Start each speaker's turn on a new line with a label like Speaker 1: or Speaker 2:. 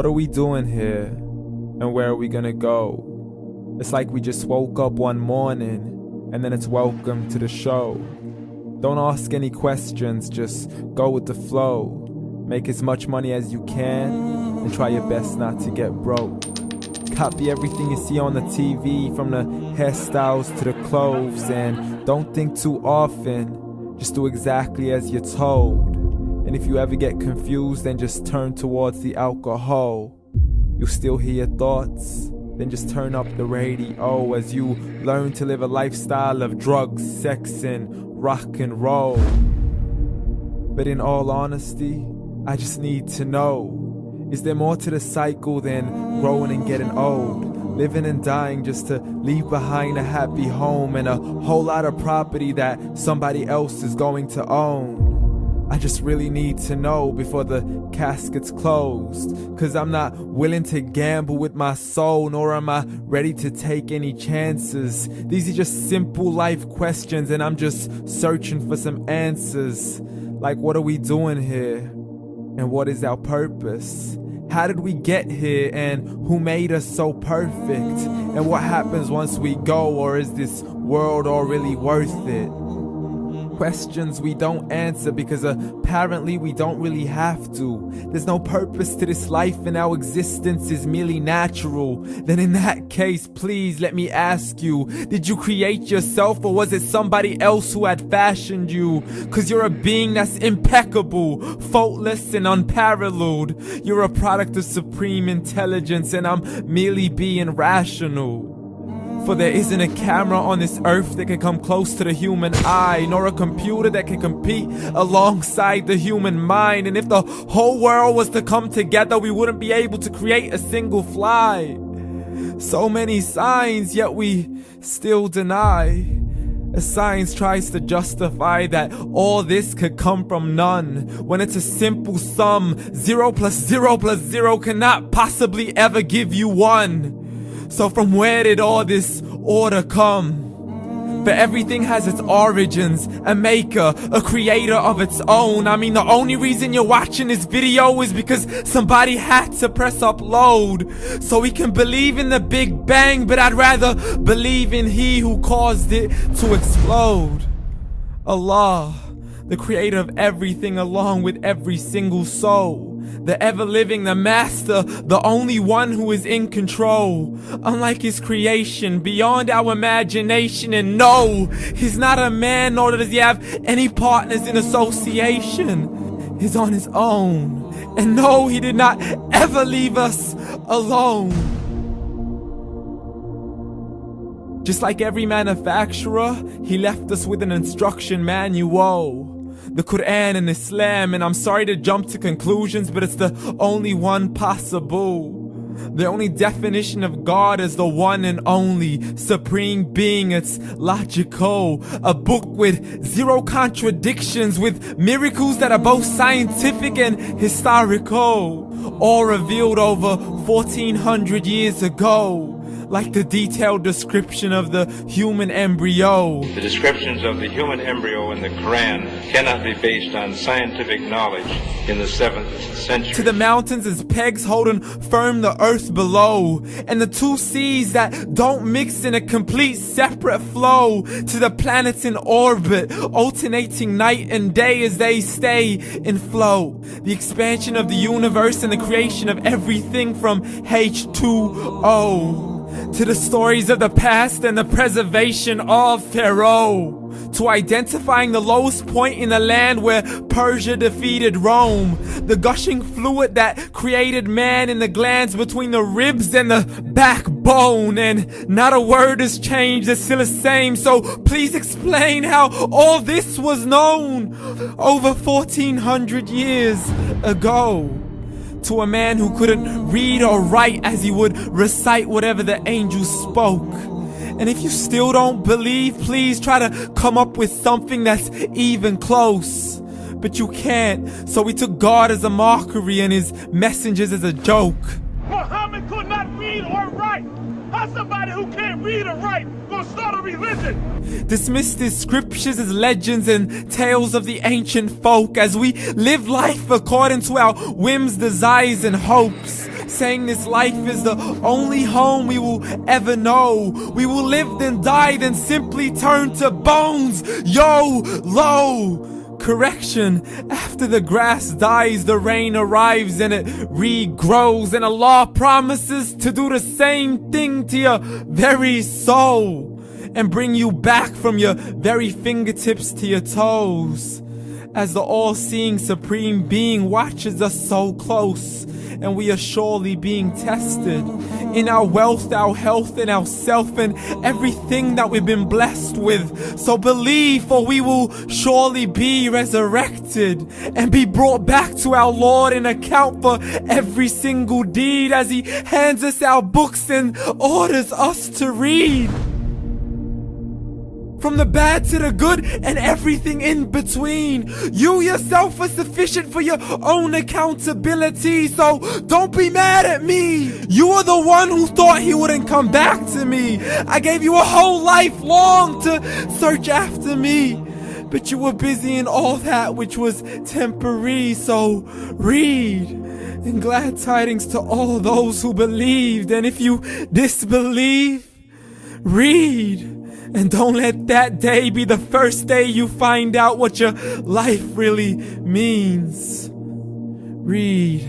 Speaker 1: What are we doing here? And where are we gonna go? It's like we just woke up one morning and then it's welcome to the show. Don't ask any questions, just go with the flow. Make as much money as you can and try your best not to get broke. Copy everything you see on the TV, from the hairstyles to the clothes, and don't think too often, just do exactly as you're told. And if you ever get confused, then just turn towards the alcohol. You'll still hear your thoughts, then just turn up the radio as you learn to live a lifestyle of drugs, sex, and rock and roll. But in all honesty, I just need to know, is there more to the cycle than growing and getting old? Living and dying just to leave behind a happy home and a whole lot of property that somebody else is going to own. I just really need to know before the casket's closed, 'cause I'm not willing to gamble with my soul, nor am I ready to take any chances. These are just simple life questions and I'm just searching for some answers. Like, what are we doing here? And what is our purpose? How did we get here, and who made us so perfect? And what happens once we go, or is this world all really worth it? Questions we don't answer because apparently we don't really have to. There's no purpose to this life and our existence is merely natural. Then in that case, please let me ask you, did you create yourself, or was it somebody else who had fashioned you? 'Cause you're a being that's impeccable, faultless and unparalleled. You're a product of supreme intelligence and I'm merely being rational. For there isn't a camera on this earth that can come close to the human eye, nor a computer that can compete alongside the human mind. And if the whole world was to come together, we wouldn't be able to create a single fly. So many signs, yet we still deny. As science tries to justify that all this could come from none, when it's a simple sum. 0 plus 0 plus 0 cannot possibly ever give you 1. So from where did all this order come? For everything has its origins, a maker, a creator of its own. I mean, the only reason you're watching this video is because somebody had to press upload. So we can believe in the Big Bang, but I'd rather believe in He who caused it to explode. Allah, the creator of everything along with every single soul. The ever-living, the master, the only one who is in control. Unlike his creation, beyond our imagination. And no, he's not a man, nor does he have any partners in association. He's on his own. And no, he did not ever leave us alone. Just like every manufacturer, he left us with an instruction manual. The Quran and Islam, and I'm sorry to jump to conclusions, but it's the only one possible. The only definition of God is the one and only supreme being. It's logical, a book with 0 contradictions, with miracles that are both scientific and historical, all revealed over 1400 years ago. Like the detailed description of the human embryo.
Speaker 2: The descriptions of the human embryo in the Quran cannot be based on scientific knowledge in the 7th century.
Speaker 1: To the mountains as pegs holding firm the earth below, and the 2 seas that don't mix in a complete separate flow. To the planets in orbit, alternating night and day as they stay in flow. The expansion of the universe and the creation of everything from H2O. To the stories of the past and the preservation of Pharaoh. To identifying the lowest point in the land where Persia defeated Rome. The gushing fluid that created man in the glands between the ribs and the backbone. And not a word has changed, it's still the same. So please explain how all this was known over 1400 years ago. To a man who couldn't read or write, as he would recite whatever the angels spoke. And if you still don't believe, please try to come up with something that's even close. But you can't, so we took God as a mockery and his messengers as a joke.
Speaker 3: Muhammad could not read or write. How's somebody who can't read or write gonna start a religion?
Speaker 1: Dismissed his scriptures as legends and tales of the ancient folk, as we live life according to our whims, desires and hopes. saying this life is the only home we will ever know. We will live then die, then simply turn to bones. YOLO! Correction, after the grass dies, the rain arrives and it regrows, and Allah promises to do the same thing to your very soul and bring you back from your very fingertips to your toes, as the all-seeing supreme being watches us so close, and we are surely being tested in our wealth, our health, and our self, and everything that we've been blessed with. So believe, for we will surely be resurrected and be brought back to our Lord and account for every single deed, as He hands us our books and orders us to read. From the bad to the good and everything in between. You yourself are sufficient for your own accountability, so don't be mad at me. You are the one who thought He wouldn't come back to me. I gave you a whole life long to search after me, but you were busy in all that which was temporary. So read, and glad tidings to all those who believed. And if you disbelieve, read. And don't let that day be the first day you find out what your life really means. Read.